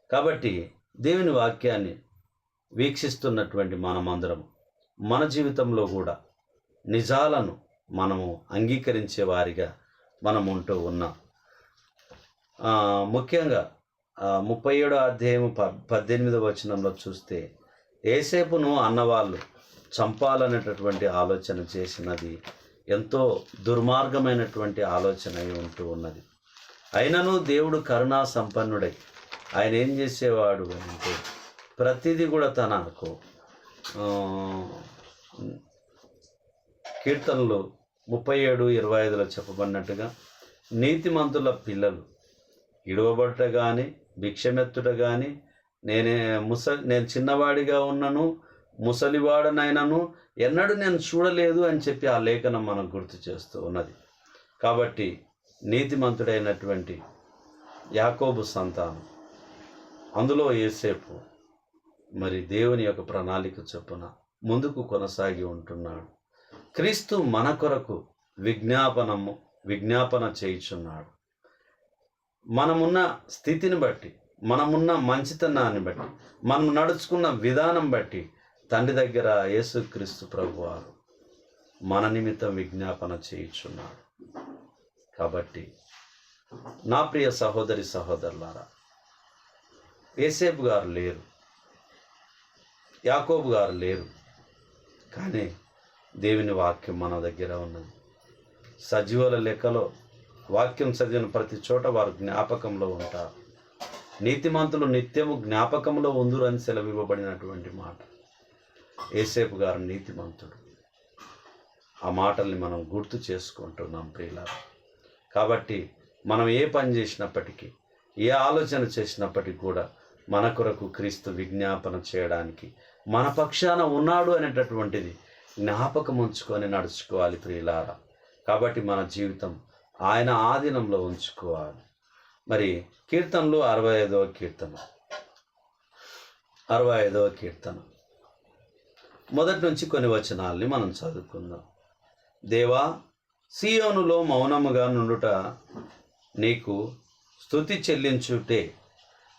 కాబట్టి దేవుని వాక్యాన్ని వీక్షిస్తున్నటువంటి మనమందరం మన జీవితంలో కూడా నిజాలను మనము అంగీకరించే వారిగా మనం ఉంటూ ఉన్నాం. ముఖ్యంగా 37వ అధ్యాయం 18వ వచనంలో చూస్తే యోసేపును అన్నవాళ్ళు చంపాలనేటటువంటి ఆలోచన చేసినది ఎంతో దుర్మార్గమైనటువంటి ఆలోచన అయి ఉంటూ ఉన్నది. అయినను దేవుడు కరుణా సంపన్నుడై ఆయన ఏం చేసేవాడు అంటే ప్రతిదీ కూడా తనకు కీర్తనలు 37:25లో చెప్పబడినట్టుగా నీతిమంతుల పిల్లలు ఇడవబట్ట కానీ భిక్షమెత్తుట కానీ నేను చిన్నవాడిగా ఉన్నను ముసలివాడనైనను ఎన్నడూ నేను చూడలేదు అని చెప్పి ఆ లేఖనం మనకు గుర్తు చేస్తూ ఉన్నది. కాబట్టి నీతిమంతుడైనటువంటి యాకోబు సంతానం, అందులో యోసేపు మరి దేవుని యొక్క ప్రణాళిక చొప్పున ముందుకు కొనసాగి ఉంటున్నాడు. క్రీస్తు మన కొరకు విజ్ఞాపన చేయుచున్నాడు. మనమున్న స్థితిని బట్టి, మనమున్న మంచితనాన్ని బట్టి, మనం నడుచుకున్న విధానం బట్టి తండ్రి దగ్గర యేసుక్రీస్తు ప్రభువారు మన నిమిత్తం విజ్ఞాపన చేయుచున్నాడు. కాబట్టి నా ప్రియ సహోదరి సహోదరులారా, యోసేపు గారు లేరు, యాకోబు గారు లేరు, కానీ దేవుని వాక్యం మన దగ్గర ఉన్నది. సజీవుల లెక్కలో వాక్యం చదివిన ప్రతి చోట వారు జ్ఞాపకంలో ఉంటారు. నీతిమంతులు నిత్యము జ్ఞాపకంలో ఉందురు అని సెలవివ్వబడినటువంటి మాట. యోసేపు గారు నీతిమంతుడు. ఆ మాటల్ని మనం గుర్తు చేసుకుంటున్నాం ప్రియులారా. కాబట్టి మనం ఏ పని చేసినప్పటికీ, ఏ ఆలోచన చేసినప్పటికీ కూడా మన కొరకు క్రీస్తు విజ్ఞాపన చేయడానికి మన పక్షాన ఉన్నాడు అనేటటువంటిది జ్ఞాపకం ఉంచుకొని నడుచుకోవాలి ప్రియులారా. కాబట్టి మన జీవితం ఆయన ఆధీనంలో ఉంచుకోవాలి. మరి కీర్తనలు 65వ కీర్తన మొదటి నుంచి కొన్ని వచనాల్ని మనం చదువుకుందాం. దేవా, సీయోనులో మౌనముగా నుండుట నీకు స్తుతి చెల్లించుటే,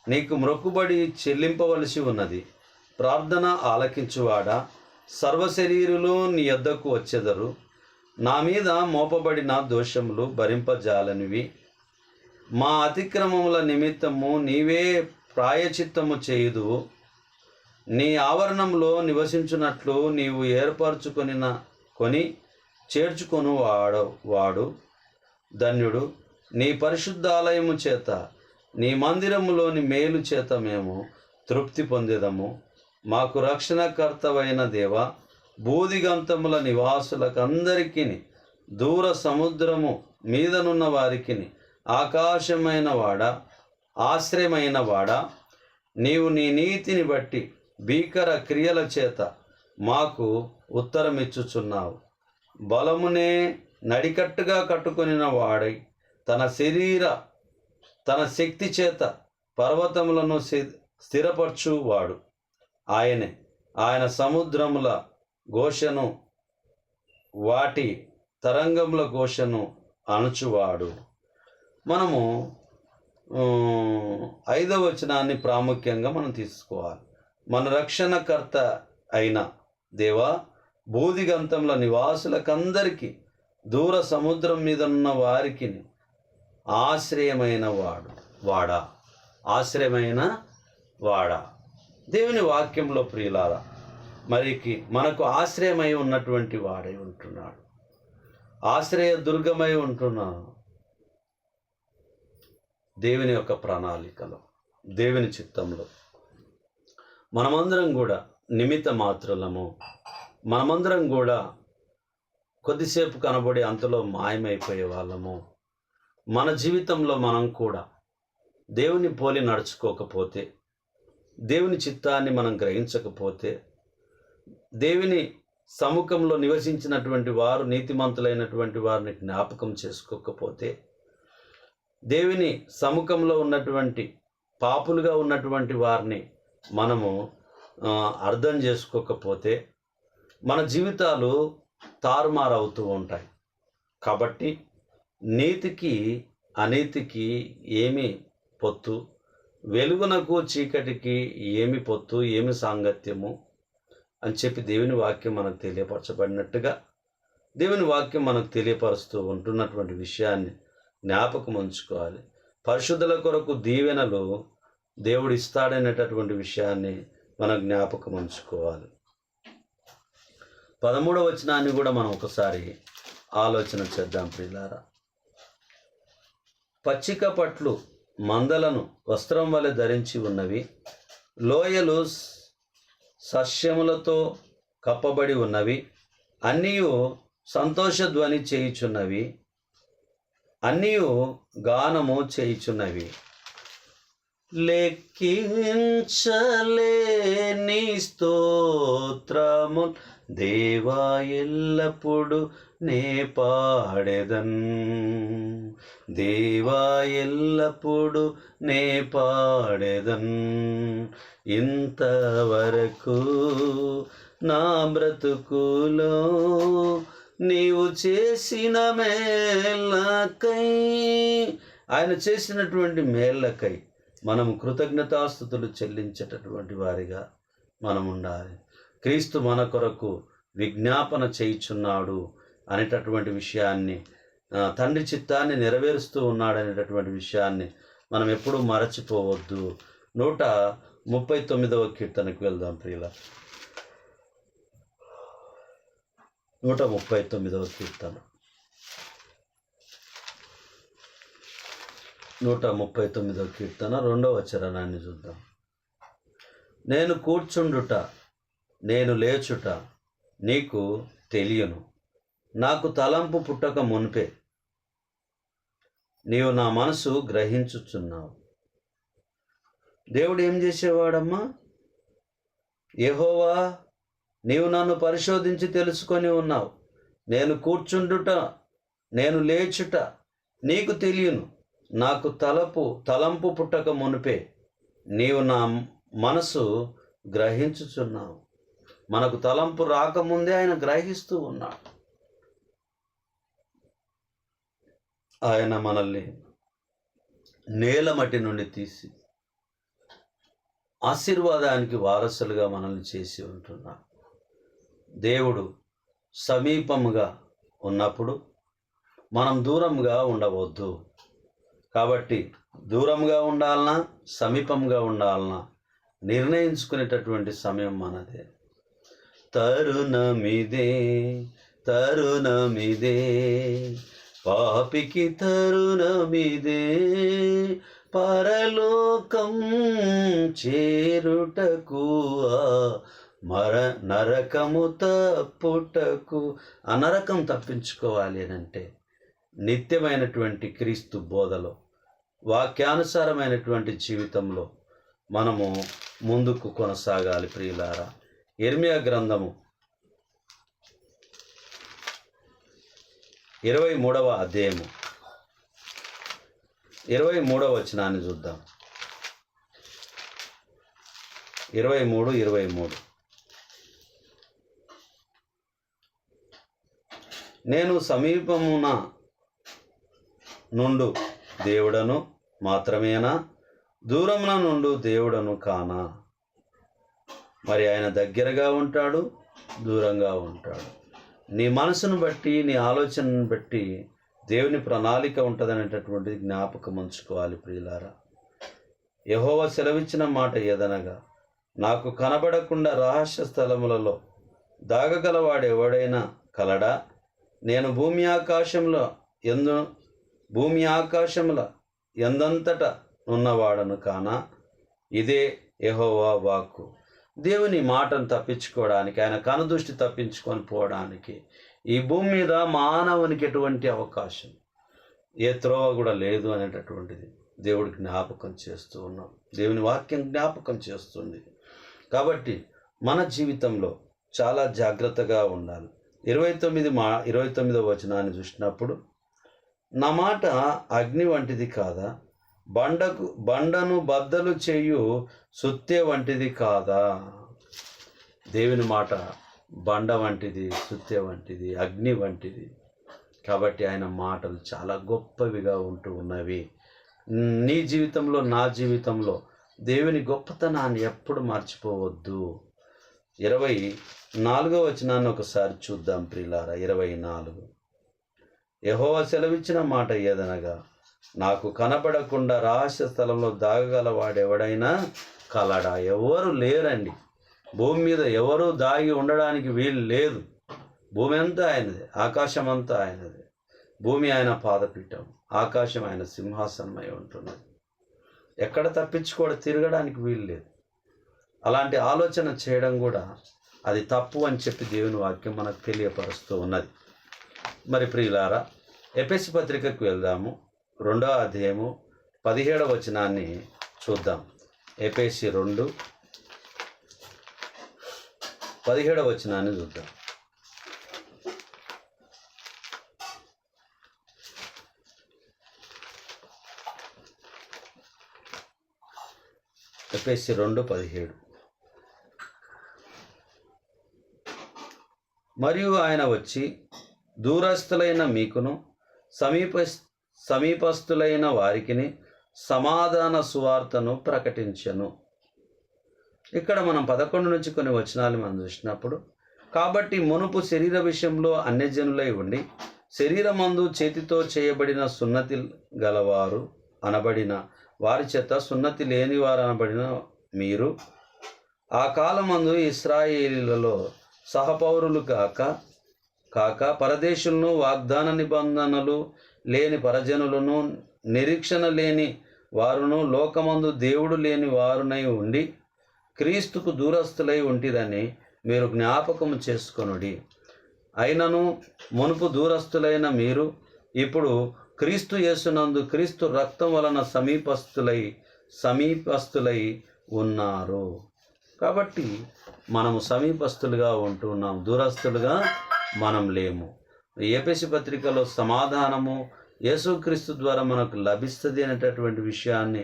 నీకు మ్రొక్కుబడి చెల్లింపవలసి ఉన్నది. ప్రార్థన ఆలకించువాడా, సర్వశరీరులు నీ యొద్దకు వచ్చెదరు. నా మీద మోపబడిన దోషములు భరింపజాలనివి. మా అతిక్రమముల నిమిత్తము నీవే ప్రాయచిత్తము చేయుదువు. నీ ఆవరణంలో నివసించున్నట్లు నీవు కొని చేర్చుకొను వాడు ధన్యుడు. నీ పరిశుద్ధాలయము చేత, నీ మందిరములోని మేలు చేత మేము తృప్తి పొందేదము. మాకు రక్షణకర్తవైన దేవా, బూదిగంతముల నివాసులకందరికీ, దూర సముద్రము మీదనున్న వారికి ఆకాశమైన వాడా, ఆశ్రయమైన వాడా, నీవు నీ నీతిని బట్టి భీకర క్రియల చేత మాకు ఉత్తరమిచ్చుచున్నావు. బలమునే నడికట్టుగా కట్టుకొనిన వాడై తన శక్తి చేత పర్వతములను స్థిరపరచువాడు ఆయన సముద్రముల ఘోషను, వాటి తరంగముల ఘోషను అణుచువాడు. మనము 5వ వచనాన్ని ప్రాముఖ్యంగా మనం తీసుకోవాలి. మన రక్షణకర్త అయిన దేవా, బూదిగంతముల నివాసులకందరికీ, దూర సముద్రం మీద ఉన్న వారికి ఆశ్రయమైన వాడా. దేవుని వాక్యంలో ప్రియులారా, మనకు ఆశ్రయమై ఉన్నటువంటి వాడై ఉంటున్నాడు. ఆశ్రయ దుర్గమై ఉంటున్నాడు. దేవుని యొక్క ప్రణాళికలో, దేవుని చిత్తంలో మనమందరం కూడా నిమిత్త మాత్రులము. మనమందరం కూడా కొద్దిసేపు కనబడి అంతలో మాయమైపోయే వాళ్ళము. మన జీవితంలో మనం కూడా దేవుని పోలి నడుచుకోకపోతే, దేవుని చిత్తాన్ని మనం గ్రహించకపోతే, దేవుని సముఖంలో నివసించినటువంటి వారు, నీతిమంతులైనటువంటి వారిని జ్ఞాపకం చేసుకోకపోతే, దేవుని సముఖంలో ఉన్నటువంటి పాపులుగా ఉన్నటువంటి వారిని మనము అర్థం చేసుకోకపోతే మన జీవితాలు తారుమారవుతూ ఉంటాయి. కాబట్టి నీతికి అనీతికి ఏమి పొత్తు, వెలుగునకు చీకటికి ఏమి పొత్తు, ఏమి సాంగత్యము అని చెప్పి దేవుని వాక్యం మనకు తెలియపరచబడినట్టుగా దేవుని వాక్యం మనకు తెలియపరుస్తూ ఉంటున్నటువంటి విషయాన్ని జ్ఞాపకం ఉంచుకోవాలి. పరిశుద్ధుల కొరకు దీవెనలు దేవుడు ఇస్తాడనేటటువంటి విషయాన్ని మనం జ్ఞాపకం ఉంచుకోవాలి. 13వ వచనాన్ని కూడా మనం ఒకసారి ఆలోచన చేద్దాం ప్రియులారా. పచ్చిక పట్లు మందలను వస్త్రం వలె ధరించి ఉన్నవి, లోయలు సస్యములతో కప్పబడి ఉన్నవి, అన్నీయు సంతోషధ్వని చేయుచున్నవి, అన్నీయు గానము చేయుచున్నవి. లెక్కించలేని స్తోత్రము దేవా ఎల్లప్పుడు నే పాడెదన్, దేవా ఎల్లప్పుడు నే పాడెదన్. ఇంతవరకు నా బ్రతుకులో నీవు చేసిన మేళ్ళకై, ఆయన చేసినటువంటి మేళ్ళకై మనము కృతజ్ఞతాస్తుతులు చెల్లించేటటువంటి వారిగా మనం ఉండాలి. క్రీస్తు మన కొరకు విజ్ఞాపన చేయుచున్నాడు అనేటటువంటి విషయాన్ని, తండ్రి చిత్తాన్ని నెరవేరుస్తూ ఉన్నాడు అనేటటువంటి విషయాన్ని మనం ఎప్పుడూ మరచిపోవద్దు. 139వ కీర్తనకు వెళ్దాం ప్రియుల. 139వ కీర్తన 139వ కీర్తన 2వ చరణాన్ని చూద్దాం. నేను కూర్చుండుట, నేను లేచుట నీకు తెలియను, నాకు తలంపు పుట్టక మునిపే నీవు నా మనసు గ్రహించుచున్నావు. దేవుడు ఏం చేసేవాడమ్మా? యెహోవా, నీవు నన్ను పరిశోధించి తెలుసుకొని ఉన్నావు. నేను కూర్చుండుట, నేను లేచుట నీకు తెలియను, నాకు తలంపు పుట్టక మునిపే నీవు నా మనసు గ్రహించుచున్నావు. మనకు తలంపు రాకముందే ఆయన గ్రహిస్తూ ఉన్నాడు. ఆయన మనల్ని నేలమట్టి నుండి తీసి ఆశీర్వాదానికి వారసులుగా మనల్ని చేసి ఉంటున్నాడు. దేవుడు సమీపముగా ఉన్నప్పుడు మనం దూరంగా ఉండవద్దు. కాబట్టి దూరంగా ఉండాలన్నా సమీపంగా ఉండాలన్నా నిర్ణయించుకునేటటువంటి సమయం మనదే. తరుణమిదే, తరుణమిదే, పాపికి తరుణమిదే, పరలోకం చేరుటకు నరకము తప్పుటకు. ఆ నరకం తప్పించుకోవాలి అంటే నిత్యమైనటువంటి క్రీస్తు బోధలో, వాక్యానుసారమైనటువంటి జీవితంలో మనము ముందుకు కొనసాగాలి ప్రియులారా. యిర్మీయా గ్రంథము 23వ అధ్యాయము 23వ వచనాన్ని చూద్దాం. 23. నేను సమీపమున నుండు దేవుడను మాత్రమేనా, దూరమున నుండు దేవుడను కానా? మరి ఆయన దగ్గరగా ఉంటాడు, దూరంగా ఉంటాడు. నీ మనసును బట్టి, నీ ఆలోచనను బట్టి దేవుని ప్రణాళిక ఉంటుందనేటటువంటిది జ్ఞాపకం ఉంచుకోవాలి ప్రియులారా. యెహోవా సెలవిచ్చిన మాట ఏదనగా, నాకు కనబడకుండా రహస్య స్థలములలో దాగగలవాడు ఎవడైనా కలడా? నేను భూమి ఆకాశముల ఎందంతట ఉన్నవాడను కానా? ఇదే యెహోవా వాక్కు. దేవుని మాటను తప్పించుకోవడానికి, ఆయన కనుదృష్టి తప్పించుకొని పోవడానికి ఈ భూమి మీద మానవునికి ఎటువంటి అవకాశం, ఏ త్రోవ కూడా లేదు అనేటటువంటిది దేవుడు జ్ఞాపకం చేస్తూ ఉన్నాం. దేవుని వాక్యం జ్ఞాపకం చేస్తుంది. కాబట్టి మన జీవితంలో చాలా జాగ్రత్తగా ఉండాలి. 29వ వచనాన్ని చూసినప్పుడు, నా మాట అగ్ని వంటిది కాదా, బండను బద్దలు చేయు సుత్తె వంటిది కాదా? దేవుని మాట బండ వంటిది, సుత్తె వంటిది, అగ్ని వంటిది. కాబట్టి ఆయన మాటలు చాలా గొప్పవిగా ఉంటూ ఉన్నవి. నీ జీవితంలో, నా జీవితంలో దేవుని గొప్పతనాన్ని ఎప్పుడు మర్చిపోవద్దు. 24వ వచనాన్ని ఒకసారి చూద్దాం ప్రియులారా. 24 యెహోవా సెలవిచ్చిన మాట ఏదనగా, నాకు కనబడకుండా రహస్య స్థలంలో దాగగలవాడెవడైనా కలడా? ఎవరు లేరండి. భూమి మీద ఎవరు దాగి ఉండడానికి వీలు లేదు. భూమి అంతా ఆయనదే, ఆకాశం అంతా ఆయనదే. భూమి ఆయన పాదపీఠం, ఆకాశం ఆయన సింహాసనమై ఉంటున్నది. ఎక్కడ తప్పించుకోవడం, తిరగడానికి వీలు లేదు. అలాంటి ఆలోచన చేయడం కూడా అది తప్పు అని చెప్పి దేవుని వాక్యం మనకు తెలియపరుస్తూ ఉన్నది. మరి ప్రియులారా, ఎఫెసీ పత్రికకు వెళ్దాము. 2వ అధ్యాయము 17వ వచనాన్ని చూద్దాం. ఎఫెసీ 2 17వ వచనాన్ని చూద్దాం. ఎఫెసీ 2:17 మరియు ఆయన వచ్చి దూరస్థులైన మీకును సమీపస్థులైన వారికిని సమాధాన సువార్తను ప్రకటించెను. ఇక్కడ మనం 11 నుంచి కొన్ని వచనాలు మనం చూసినప్పుడు, కాబట్టి మునుపు శరీర విషయంలో అన్యజనులై ఉండి శరీరమందు చేతితో చేయబడిన సున్నతి గలవారు అనబడిన వారి చేత సున్నతి లేని వారు అనబడిన మీరు ఆ కాలమందు ఇశ్రాయేలీలలో సహపౌరులు కాక పరదేశులను, వాగ్దాన నిబంధనలు లేని పరజనులను, నిరీక్షణ లేని వారును, లోకమందు దేవుడు లేని వారునై ఉండి క్రీస్తుకు దూరస్థులై ఉంటిరని మీరు జ్ఞాపకము చేసుకొనుడి. అయినను మునుపు దూరస్థులైన మీరు ఇప్పుడు క్రీస్తు యేసునందు క్రీస్తు రక్తం వలన సమీపస్థులై ఉన్నారు. కాబట్టి మనము సమీపస్థులుగా ఉంటున్నాం, దూరస్థులుగా మనం లేము. ఎఫెసీ పత్రికలో సమాధానము యేసుక్రీస్తు ద్వారా మనకు లభిస్తుంది అనేటటువంటి విషయాన్ని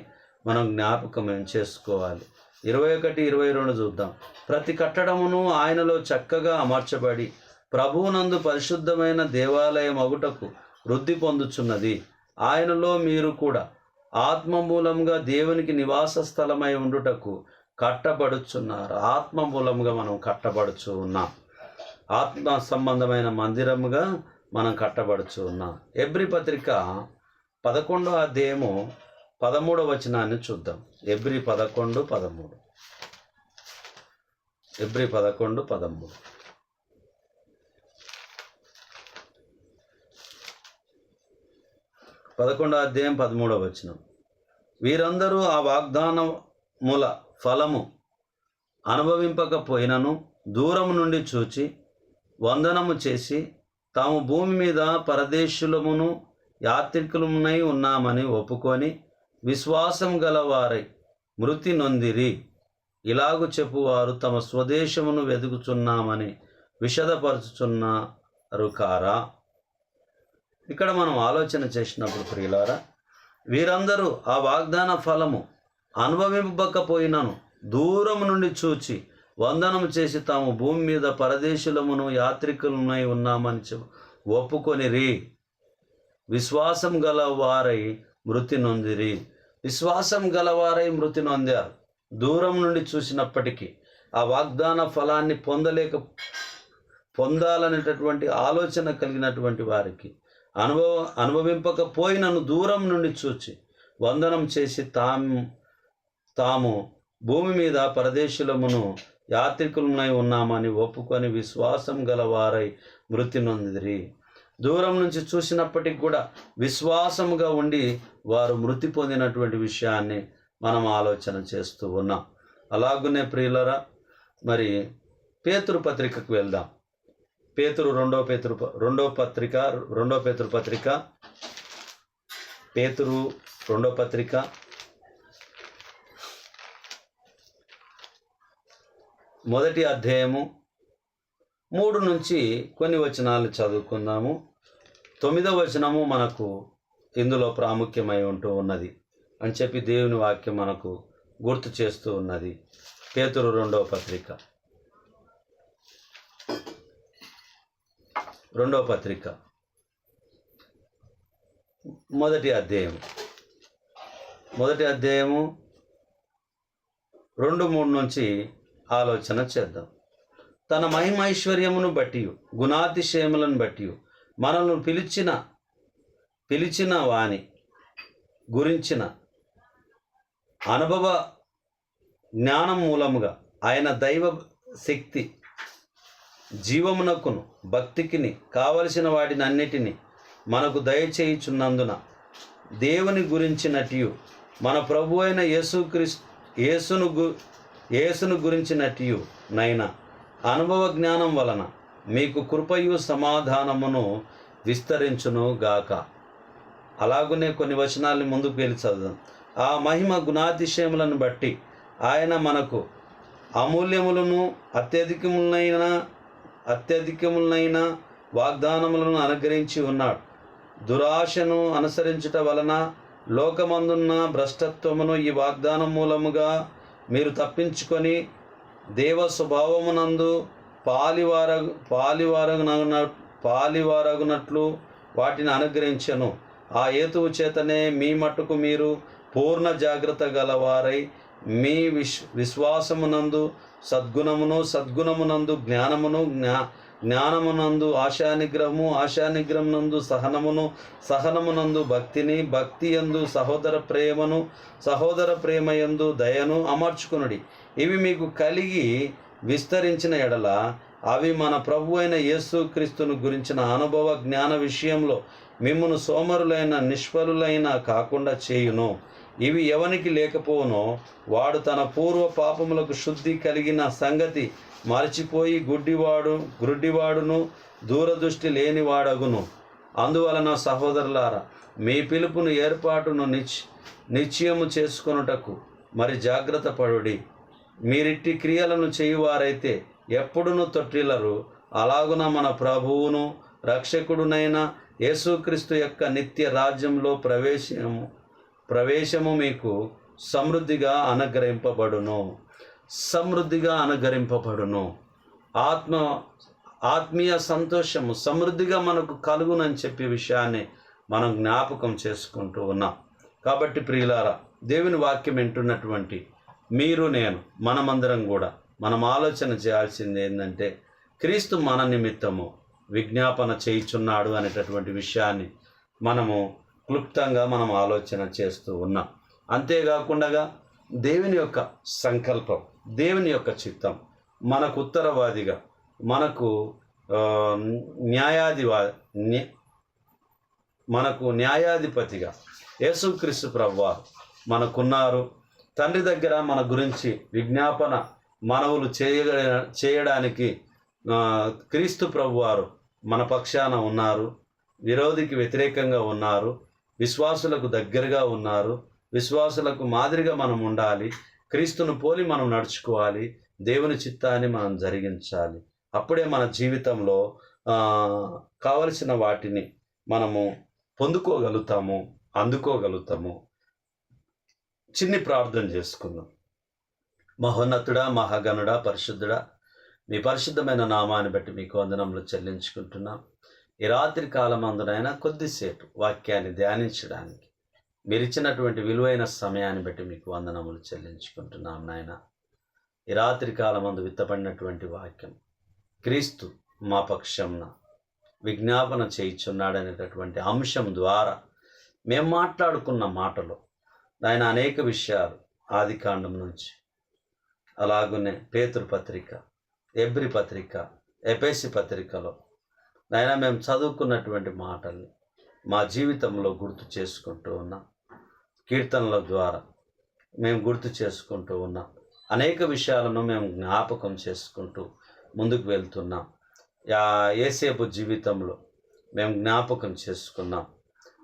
మనం జ్ఞాపకం చేసుకోవాలి. 21, 22 చూద్దాం. ప్రతి కట్టడమును ఆయనలో చక్కగా అమర్చబడి ప్రభువునందు పరిశుద్ధమైన దేవాలయం అగుటకు వృద్ధి పొందుచున్నది. ఆయనలో మీరు కూడా ఆత్మ మూలంగా దేవునికి నివాస స్థలమై ఉండుటకు కట్టబడుచున్నారు. ఆత్మ మూలంగా మనం కట్టబడుచు ఉన్నాం. ఆత్మ సంబంధమైన మందిరముగా మనం కట్టబడుచు ఉన్నాం. ఎబ్రీ పత్రిక 11వ అధ్యాయము 13వ వచనాన్ని చూద్దాం. ఎబ్రీ 11:13. ఎబ్రీ 11:13. 11వ అధ్యాయం 13వ వచనం. వీరందరూ ఆ వాగ్దానముల ఫలము అనుభవింపకపోయినను దూరం నుండి చూచి వందనము చేసి తాము భూమి మీద పరదేశులమును యాత్రికులమునై ఉన్నామని ఒప్పుకొని విశ్వాసం గలవారై మృతి నొందిరి. ఇలాగు చెప్పువారు తమ స్వదేశమును వెతుకుచున్నామని విషదపరుచుచున్నారు కారా. ఇక్కడ మనం ఆలోచన చేసినప్పుడు ప్రియులారా, వీరందరూ ఆ వాగ్దాన ఫలము అనుభవింపకపోయినను దూరం నుండి చూచి వందనము చేసి తాము భూమి మీద పరదేశులమును యాత్రికులమై ఉన్నామని ఒప్పుకొనిరి. విశ్వాసం గలవారై మృతి నొందిరి. విశ్వాసం గలవారై మృతి నొందారు. దూరం నుండి చూసినప్పటికీ ఆ వాగ్దాన ఫలాన్ని పొందాలనేటటువంటి ఆలోచన కలిగినటువంటి వారికి అనుభవింపకపోయినను దూరం నుండి చూచి వందనం చేసి తాము భూమి మీద పరదేశులమును యాత్రికులమై ఉన్నామని ఒప్పుకొని విశ్వాసం గలవారై మృతి నొందిరి. దూరం నుంచి చూసినప్పటికి కూడా విశ్వాసముగా ఉండి వారు మృతి పొందినటువంటి విషయాన్ని మనం ఆలోచన చేస్తూ ఉన్నాం. అలాగునే ప్రియులరా, మరి పేతురు పత్రికకు వెళ్దాం. రెండో పేతురు పత్రిక మొదటి అధ్యాయము 3 నుంచి కొన్ని వచనాలు చదువుకుందాము. 9వ వచనము మనకు ఇందులో ప్రాముఖ్యమై ఉంటూ ఉన్నది అని చెప్పి దేవుని వాక్యం మనకు గుర్తు చేస్తూ ఉన్నది. పేతురు 2వ పత్రిక మొదటి అధ్యాయము 2-3 నుంచి ఆలోచన చేద్దాం. తన మహిమైశ్వర్యమును బట్టి, గుణాతిశయములను బట్టి మనల్ని పిలిచిన వాని గురించిన అనుభవ జ్ఞానం మూలముగా ఆయన దైవ శక్తి జీవమునకును భక్తికిని కావలసిన వాటిని అన్నిటినీ మనకు దయచేయుచున్నందున దేవుని గురించినట్టు మన ప్రభు అయిన యేసును గురించినట్టు నైనా అనుభవ జ్ఞానం వలన మీకు కృపయు సమాధానమును విస్తరించును గాక. అలాగునే కొన్ని వచనాలని ముందుకు వెళ్ళి చదువుదాం. ఆ మహిమ గుణాతిశయములను బట్టి ఆయన మనకు అమూల్యములను అత్యధికములైన వాగ్దానములను అనుగ్రహించి ఉన్నాడు. దురాశను అనుసరించుట వలన లోకమందున్న భ్రష్టత్వమును ఈ వాగ్దానం మూలముగా మీరు తప్పించుకొని దేవ స్వభావమునందు పాలివారగునట్లు వాటిని అనుగ్రహించెను. ఆ హేతువు చేతనే మీ మట్టుకు మీరు పూర్ణ జాగ్రత్త గలవారై మీ విశ్వాసమునందు సద్గుణమునందు జ్ఞానమునందు ఆశానిగ్రహమునందు సహనమునందు భక్తియందు సహోదర ప్రేమయందు దయను అమర్చుకునుడి. ఇవి మీకు కలిగి విస్తరించిన ఎడల అవి మన ప్రభు అయిన యేసుక్రీస్తును గురించిన అనుభవ జ్ఞాన విషయంలో మిమ్మును సోమరులైన నిష్ఫలులైన కాకుండా చేయును. ఇవి ఎవనికి లేకపోనో వాడు తన పూర్వ పాపములకు శుద్ధి కలిగిన సంగతి మరచిపోయి గ్రుడ్డివాడును దూరదృష్టి లేనివాడగును. అందువలన సహోదరులారా, మీ పిలుపును ఏర్పాటును నిశ్చయము చేసుకొనుటకు మరి జాగ్రత్త పడుడి. మీరిట్టి క్రియలను చేయువారైతే ఎప్పుడునూ తొట్టిల్లరు. అలాగున మన ప్రభువును రక్షకుడునైన యేసుక్రీస్తు యొక్క నిత్య రాజ్యంలో ప్రవేశము మీకు సమృద్ధిగా అనుగ్రహింపబడును. ఆత్మీయ సంతోషము సమృద్ధిగా మనకు కలుగునని చెప్పే విషయాన్ని మనం జ్ఞాపకం చేసుకుంటూ ఉన్నాం. కాబట్టి ప్రియులారా, దేవుని వాక్యం వింటున్నటువంటి మీరు మనమందరం కూడా మనం ఆలోచన చేయాల్సింది ఏంటంటే, క్రీస్తు మన నిమిత్తము విజ్ఞాపన చేయుచున్నాడు అనేటటువంటి విషయాన్ని మనము క్లుప్తంగా మనం ఆలోచన చేస్తూ ఉన్నాం. అంతేకాకుండా దేవుని యొక్క సంకల్పం, దేవుని యొక్క చిత్తం మనకు ఉత్తరవాదిగా, మనకు న్యాయాధిపతిగా యేసుక్రీస్తు ప్రభువారు మనకున్నారు. తండ్రి దగ్గర మన గురించి విజ్ఞాపన మనవులు చేయడానికి క్రీస్తు ప్రభువారు మన పక్షాన ఉన్నారు. విరోధికి వ్యతిరేకంగా ఉన్నారు. విశ్వాసులకు దగ్గరగా ఉన్నారు. విశ్వాసులకు మాదిరిగా మనం ఉండాలి. క్రీస్తును పోలి మనం నడుచుకోవాలి. దేవుని చిత్తాన్ని మనం జరిగించాలి. అప్పుడే మన జీవితంలో కావలసిన వాటిని మనము అందుకోగలుగుతాము. చిన్ని ప్రార్థన చేసుకుందాం. మహోన్నతుడా, మహాగణుడా, పరిశుద్ధుడా, మీ పరిశుద్ధమైన నామాన్ని బట్టి మీకు వందనములు చెల్లించుకుంటున్నాం. ఈ రాత్రి కాలమందునైనా కొద్దిసేపు వాక్యాన్ని ధ్యానించడానికి మీరు ఇచ్చినటువంటి విలువైన సమయాన్ని బట్టి మీకు వందనములు చెల్లించుకుంటున్నాం. నాయన, ఈ రాత్రి కాలమందు విత్తపడినటువంటి వాక్యం క్రీస్తు మా పక్షంన విజ్ఞాపన చేయుచున్నాడనేటటువంటి అంశం ద్వారా మేము మాట్లాడుకున్న మాటలు ఆయన అనేక విషయాలు ఆదికాండం నుంచి, అలాగునే పేతురు పత్రిక, ఎబ్రి పత్రిక, ఎఫెసీ పత్రికలో నాయన మేము చదువుకున్నటువంటి మాటల్ని మా జీవితంలో గుర్తు చేసుకుంటూ ఉన్నాం. కీర్తనల ద్వారా మేము గుర్తు చేసుకుంటూ ఉన్నాం. అనేక విషయాలను మేము జ్ఞాపకం చేసుకుంటూ ముందుకు వెళ్తున్నాం. యేసేపు జీవితంలో మేము జ్ఞాపకం చేసుకున్నాం.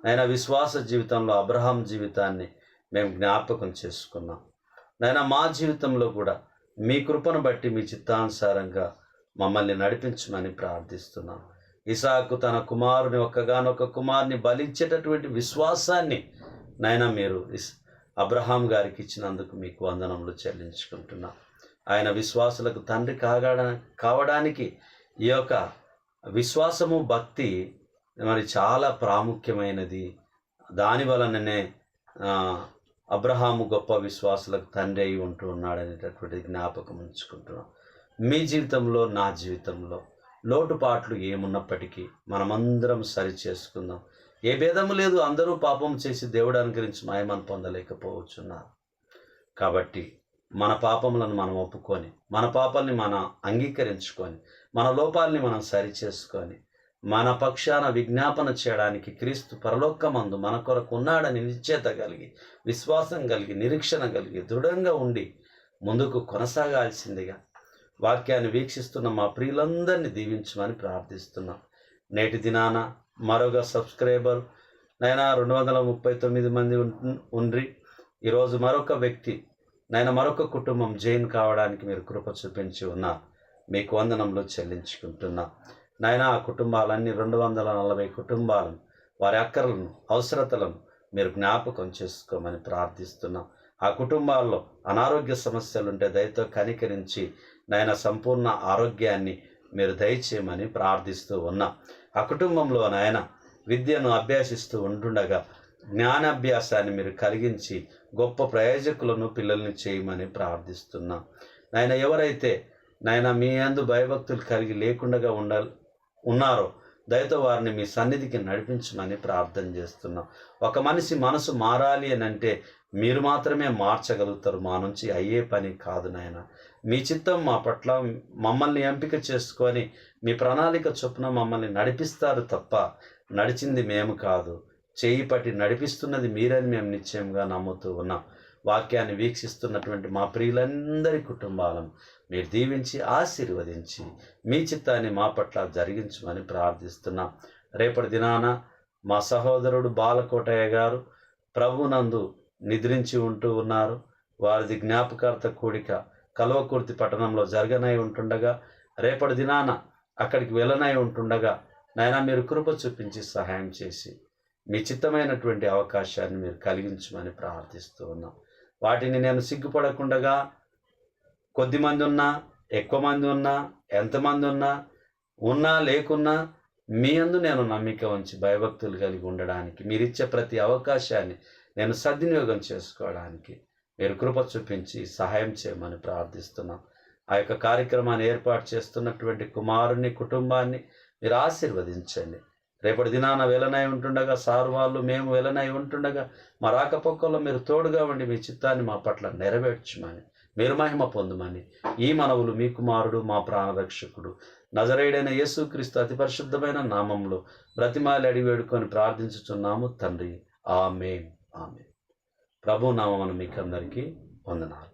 ఆయన విశ్వాస జీవితంలో అబ్రహాం జీవితాన్ని మేము జ్ఞాపకం చేసుకున్నాం. నాయన, మా జీవితంలో కూడా మీ కృపను బట్టి మీ చిత్తానుసారంగా మమ్మల్ని నడిపించమని ప్రార్థిస్తున్నాం. ఇసాకు తన కుమారుని ఒక్కగానొక్క కుమారుని బలించేటటువంటి విశ్వాసాన్ని నాయన మీరు అబ్రహాం గారికి ఇచ్చినందుకు మీకు వందనములు చెల్లించుకుంటున్నాం. ఆయన విశ్వాసులకు తండ్రి కావడానికి ఈ యొక్క విశ్వాసము, భక్తి మరి చాలా ప్రాముఖ్యమైనది. దాని వలననే అబ్రహాము గొప్ప విశ్వాసులకు తండ్రి అయి ఉంటూ ఉన్నాడనేటటువంటి జ్ఞాపకం ఉంచుకుంటున్నాం. మీ జీవితంలో, నా జీవితంలో లోటుపాట్లు ఏమున్నప్పటికీ మనమందరం సరి చేసుకుందాం. ఏ భేదము లేదు, అందరూ పాపం చేసి దేవుడు అనుగ్రహించి మహిమను పొందలేకపోవచ్చున్నారు. కాబట్టి మన పాపములను మనం ఒప్పుకొని, మన పాపాలని మనం అంగీకరించుకొని, మన లోపాలని మనం సరి చేసుకొని, మన పక్షాన విజ్ఞాపన చేయడానికి క్రీస్తు పరలోకమందు మన కొరకు ఉన్నాడని నిశ్చయత కలిగి, విశ్వాసం కలిగి, నిరీక్షణ కలిగి, దృఢంగా ఉండి ముందుకు కొనసాగాల్సిందిగా వాక్యాన్ని వీక్షిస్తున్న మా ప్రియులందరినీ దీవించమని ప్రార్థిస్తున్నాం. నేటి దినాన మరొక సబ్స్క్రైబర్ నైనా 239 మంది ఉండ్రి. ఈరోజు మరొక వ్యక్తి నైనా మరొక కుటుంబం జైన్ కావడానికి మీరు కృప చూపించి ఉన్నారు. మీకు వందనములు చెల్లించుకుంటున్నా. నైనా ఆ కుటుంబాలన్నీ 240 కుటుంబాలను, వారి అక్కర్లను, అవసరతలను మీరు జ్ఞాపకం చేసుకోమని ప్రార్థిస్తున్నాం. ఆ కుటుంబాల్లో అనారోగ్య సమస్యలుంటే దయతో కనికరించి నైనా సంపూర్ణ ఆరోగ్యాన్ని మీరు దయచేయమని ప్రార్థిస్తూ ఉన్నాం. ఆ కుటుంబంలో నాయన విద్యను అభ్యాసిస్తూ ఉంటుండగా జ్ఞానాభ్యాసాన్ని మీరు కలిగించి గొప్ప ప్రయోజకులను పిల్లల్ని చేయమని ప్రార్థిస్తున్నాం. నాయన ఎవరైతే నాయన మీ యందు భయభక్తులు కలిగి లేకుండా ఉన్నారో దయతో వారిని మీ సన్నిధికి నడిపించమని ప్రార్థన చేస్తున్నాం. ఒక మనిషి మనసు మారాలి అని అంటే మీరు మాత్రమే మార్చగలుగుతారు. మా నుంచి అయ్యే పని కాదు నాయన. మీ చిత్తం మా పట్ల మమ్మల్ని ఎంపిక చేసుకొని మీ ప్రణాళిక చొప్పున మమ్మల్ని నడిపిస్తారు తప్ప నడిచింది మేము కాదు. చేయి పట్టి నడిపిస్తున్నది మీరని మేము నిశ్చయంగా నమ్ముతూ ఉన్నాం. వాక్యాన్ని వీక్షిస్తున్నటువంటి మా ప్రియులందరి కుటుంబాలను మీరు దీవించి ఆశీర్వదించి మీ చిత్తాన్ని మా పట్ల జరిగించమని ప్రార్థిస్తున్నాం. రేపటి దినాన మా సహోదరుడు బాలకోటయ్య గారు ప్రభునందు నిద్రించి ఉంటూ ఉన్నారు. వారిది జ్ఞాపకార్థ కూడిక కల్వకుర్తి పట్టణంలో జరగనై ఉంటుండగా, రేపటి దినాన అక్కడికి వెళ్ళనై ఉంటుండగా నాయనా మీరు కృప చూపించి సహాయం చేసి మీ చిత్తమైనటువంటి అవకాశాన్ని మీరు కలిగించమని ప్రార్థిస్తూ ఉన్నాం. వాటిని నేను సిగ్గుపడకుండగా కొద్దిమంది ఉన్నా, ఎక్కువ మంది ఉన్నా, ఎంతమంది ఉన్నా లేకున్నా మీ యందు నేను నమ్మిక ఉంచి భయభక్తులు కలిగి ఉండడానికి మీరిచ్చే ప్రతి అవకాశాన్ని నేను సద్వినియోగం చేసుకోవడానికి మీరు కృప చూపించి సహాయం చేయమని ప్రార్థిస్తున్నాం. ఆ యొక్క కార్యక్రమాన్ని ఏర్పాటు చేస్తున్నటువంటి కుమారుని కుటుంబాన్ని మీరు ఆశీర్వదించండి. రేపటి దినాన వెలనై ఉంటుండగా సార్ వాళ్ళు మేము వెలనై ఉంటుండగా మా రాకపోకల్లో మీరు తోడుగా ఉండి మీ చిత్తాన్ని మా పట్ల నెరవేర్చమని మీరు మహిమ పొందమని ఈ మనవులు మీ కుమారుడు మా ప్రాణరక్షకుడు నజరేయుడైన యేసుక్రీస్తు అతి పరిశుద్ధమైన నామంలో బ్రతిమాలి అడిగి వేడుకొని ప్రార్థించుచున్నాము తండ్రి. ఆమేన్. ఆమేన్. ప్రభు నామమున మీకందరికీ వందనాలు.